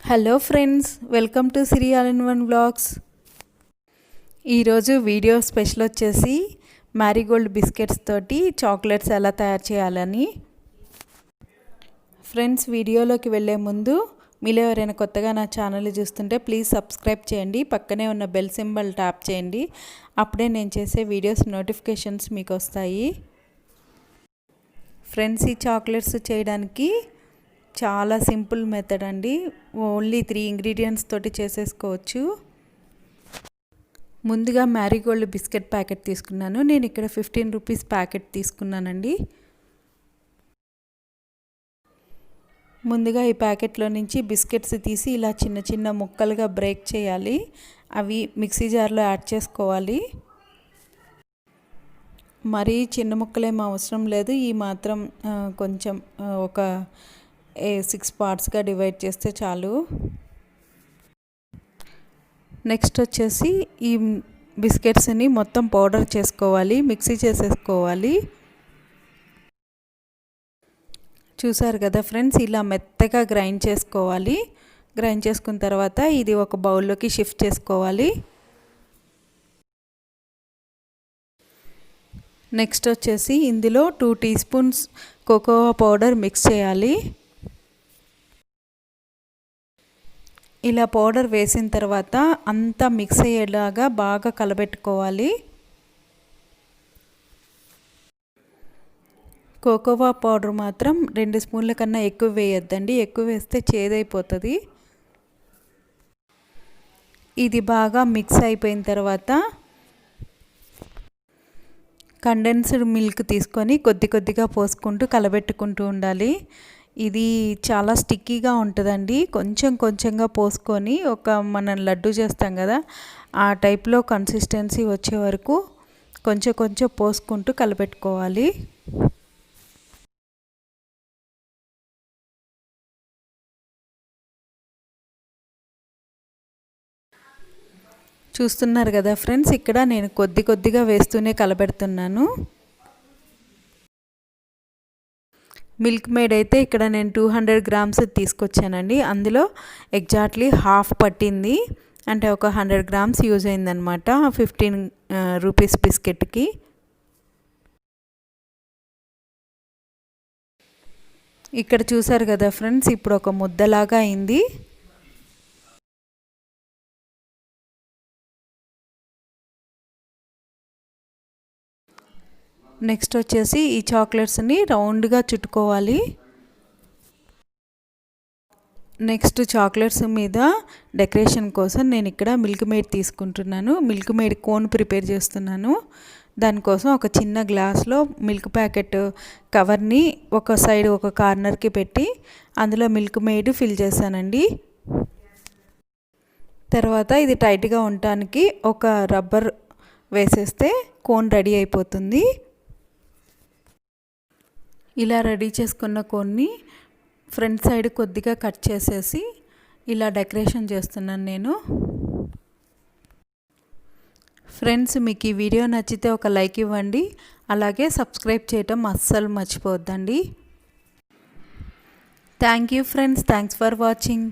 Hello friends, welcome to Siri all in one vlogs. ఈరోజు video special వచ్చేసి Marie Gold biscuits తోటి chocolates ఎలా తయారు చేయాలని. ఫ్రెండ్స్, వీడియోలోకి వెళ్ళే ముందు మీలో ఎవరైనా కొత్తగా నా ఛానల్ చూస్తుంటే ప్లీజ్ సబ్స్క్రైబ్ చేయండి. పక్కనే ఉన్న బెల్ సింబల్ ట్యాప్ చేయండి. అప్పుడే నేను చేసే వీడియోస్ నోటిఫికేషన్స్ మీకు వస్తాయి. ఫ్రెండ్స్, ఈ చాక్లెట్స్ చేయడానికి చాలా సింపుల్ మెథడ్ అండి. ఓన్లీ 3 ఇంగ్రీడియంట్స్ తోటి చేసేసుకోవచ్చు. ముందుగా మ్యారీగోల్డ్ బిస్కెట్ ప్యాకెట్ తీసుకున్నాను. నేను ఇక్కడ 15 రూపీస్ ప్యాకెట్ తీసుకున్నానండి. ముందుగా ఈ ప్యాకెట్లో నుంచి బిస్కెట్స్ తీసి ఇలా చిన్న చిన్న ముక్కలుగా బ్రేక్ చేయాలి. అవి మిక్సీ జార్లో యాడ్ చేసుకోవాలి. మరీ చిన్న ముక్కలేం అవసరం లేదు. ఈ మాత్రం కొంచెం ఒక 6 పార్ట్స్గా డివైడ్ చేస్తే చాలు. నెక్స్ట్ వచ్చేసి ఈ బిస్కెట్స్ని మొత్తం పౌడర్ చేసుకోవాలి, మిక్సీ చేసేసుకోవాలి. చూసారు కదా ఫ్రెండ్స్, ఇలా మెత్తగా గ్రైండ్ చేసుకోవాలి. గ్రైండ్ చేసుకున్న తర్వాత ఇది ఒక బౌల్లోకి షిఫ్ట్ చేసుకోవాలి. నెక్స్ట్ వచ్చేసి ఇందులో 2 teaspoons cocoa powder mix చేయాలి. ఇలా పౌడర్ వేసిన తర్వాత అంతా మిక్స్ అయ్యేలాగా బాగా కలబెట్టుకోవాలి. కోకోవా పౌడర్ మాత్రం 2 స్పూన్ల కన్నా ఎక్కువ వేయొద్దండి. ఎక్కువ వేస్తే చేదైపోతుంది. ఇది బాగా మిక్స్ అయిపోయిన తర్వాత కండెన్స్డ్ మిల్క్ తీసుకొని కొద్ది కొద్దిగా పోసుకుంటూ కలబెట్టుకుంటూ ఉండాలి. ఇది చాలా స్టిక్కీగా ఉంటుందండి. కొంచెం కొంచెంగా పోసుకొని మనం లడ్డు చేస్తాం కదా, ఆ టైప్లో కన్సిస్టెన్సీ వచ్చే వరకు కొంచెం కొంచెం పోసుకుంటూ కలపెట్టుకోవాలి. చూస్తున్నారు కదా ఫ్రెండ్స్, ఇక్కడ నేను కొద్ది కొద్దిగా వేస్తూనే కలపెడుతున్నాను. మిల్క్ మేడ్ అయితే ఇక్కడ నేను 200 గ్రామ్స్ తీసుకొచ్చానండి. అందులో ఎగ్జాక్ట్లీ హాఫ్ పట్టింది, అంటే ఒక 100 గ్రామ్స్ యూజ్ అయిందనమాట 15 రూపీస్ బిస్కెట్కి. ఇక్కడ చూసారు కదా ఫ్రెండ్స్, ఇప్పుడు ఒక ముద్దలాగా అయింది. నెక్స్ట్ వచ్చేసి ఈ చాక్లెట్స్ని రౌండ్గా చుట్టుకోవాలి. నెక్స్ట్ చాక్లెట్స్ మీద డెకరేషన్ కోసం నేను ఇక్కడ మిల్క్ మేడ్ తీసుకుంటున్నాను. మిల్క్ మేడ్ కోన్ ప్రిపేర్ చేస్తున్నాను. దానికోసం ఒక చిన్న గ్లాస్లో మిల్క్ ప్యాకెట్ కవర్ని ఒక సైడ్ ఒక కార్నర్కి పెట్టి అందులో మిల్క్ మేడ్ ఫిల్ చేశానండి. తర్వాత ఇది టైట్గా ఉండటానికి ఒక రబ్బర్ వేసేస్తే కోన్ రెడీ అయిపోతుంది. ఇలా రెడీ చేసుకున్న కోన్ని ఫ్రంట్ సైడ్ కొద్దిగా కట్ చేసేసి ఇలా డెకరేషన్ చేస్తున్నాను నేను. ఫ్రెండ్స్, మీకు ఈ వీడియో నచ్చితే ఒక లైక్ ఇవ్వండి. అలాగే సబ్స్క్రైబ్ చేయటం అస్సలు మర్చిపోవద్దండి. Thank you friends, thanks for watching.